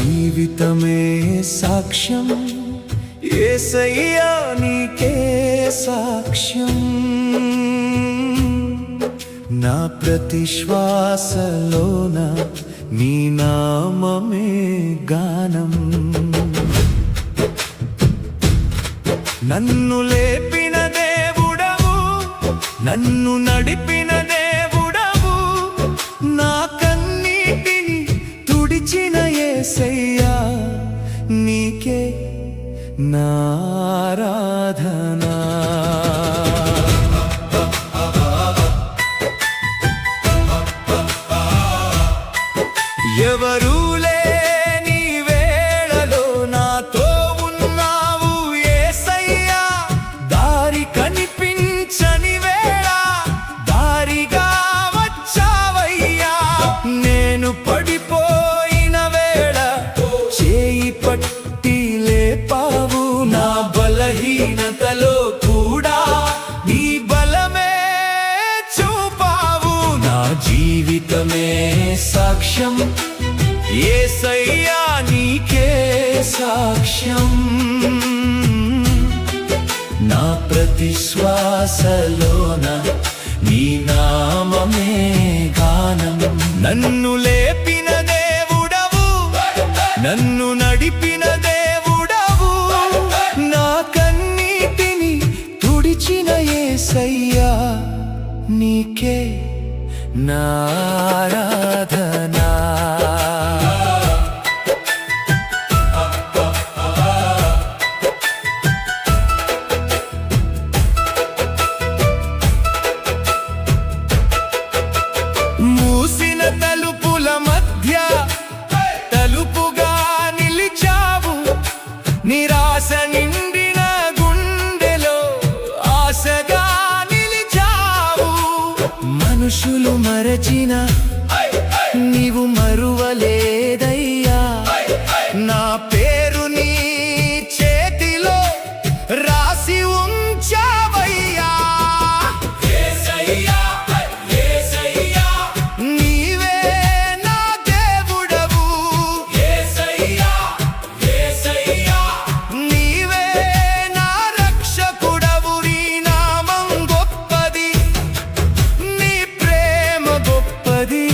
జీవితమే సాక్ష్యం యేసయ్యా నీకే సాక్ష్యం నా ప్రతి శ్వాసలోన నీ నామమే గానం నన్ను లేపిన దేవుడవు నన్ను నడిపిన దేవుడవు నా కన్నీటిని తుడిచిన యేసయ్యా నీకే నా ఆరాధన ఎవరు లేని వేళలో నాతో ఉన్నావు యేసయ్యా దారి కనిపించని వేళ దారిగా వచ్చావయ్యా నేను పడిపోయిన వేళ చేయి పట్టి లేపావు నా బలహీనతలో కూడా నీ బలమే చూపావు నా జీవితమే సాక్ష్యం యేసయ్యా నీకే సాక్ష్యం నా ప్రతి శ్వాసలోన నీ నామమే గానం నన్ను లేపిన దేవుడవు నన్ను నడిపిన దేవుడవు నా కన్నీటిని తుడిచిన యేసయ్యా నీకే నా ఆరాధన మూసిన తలుపుల మధ్య తలుపుగా నిలిచావు నిరాశ నిండిన గుండెలో ఆశగా నిలిచావు మనుషులు మరచిన నీవు మరువలేదయ్యా నా పేరు నీ చేతిలో రాసి ఉంచావయ్యా నీవే నా దేవుడవు నీవే నా రక్షకుడవు నీ నామం గొప్పది నీ ప్రేమ గొప్పది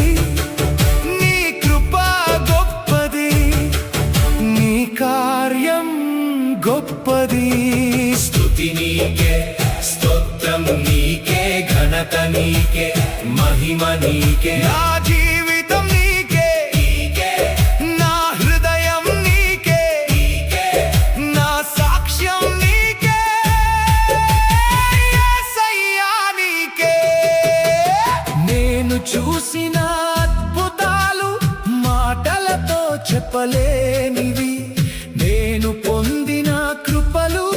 నీ కృప గొప్పది నీ కార్యం గొప్పది స్తుతి నీకే స్తోత్రం నీకే ఘనత నీకే మహిమ నీకే నా జీవితం నీకే నా హృదయం నీకే నా సాక్ష్యం నీకే యేసయ్యా నీకే నేను చూసిన అద్భుతాలు మాటలతో చెప్పలేనివి నేను పొందిన కృపలు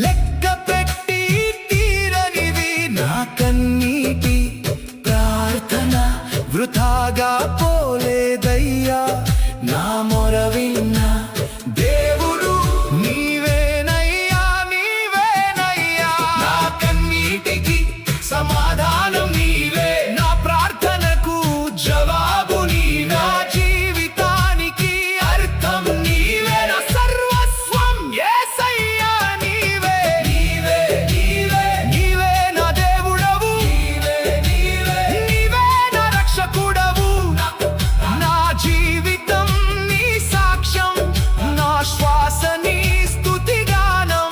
లెక్క పెట్టి తీరనివి నా కన్నీటి ప్రార్థన వృథాగా పోలేదయ్యా నా మొర విన్న దేవుడు నీవేనయ్యా నీవేనయ్యా నా కన్నీటికి సమాధానం నీవే నా ప్రార్థనకు జవాబు నీవే నా జీవితానికి అర్థం నీవే నా సర్వస్వం యేసయ్యా నీవే నీవే నీవే నీవే నా దేవుడవు నీవే నా రక్షకుడవు నా జీవితం నీ సాక్ష్యం నా శ్వాస నీ స్తుతిగానం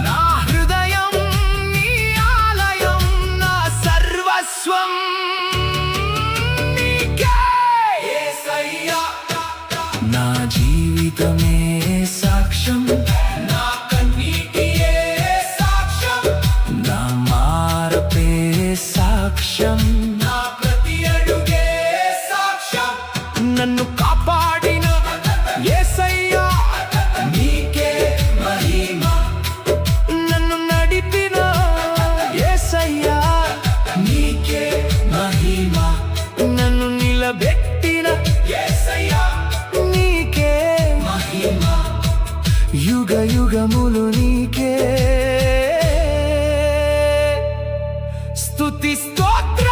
నా హృదయం నీ ఆలయం నా సర్వస్వం నీకే యేసయ్యా నా జీవితమే సాక్ష్యం నా కన్నీటియే సాక్ష్యం నా మార్పే సాక్ష్యం నా ప్రతి అడుగే సాక్ష్యం నన్ను కాపాడిన యేసయ్యా నీకే మహిమ నన్ను నడిపిన యేసయ్యా నీకే మహిమ నన్ను నిలబెట్టిన యేసయ్యా నీకే మహిమ యుగ యుగములు నీకే స్తుతి స్తోత్ర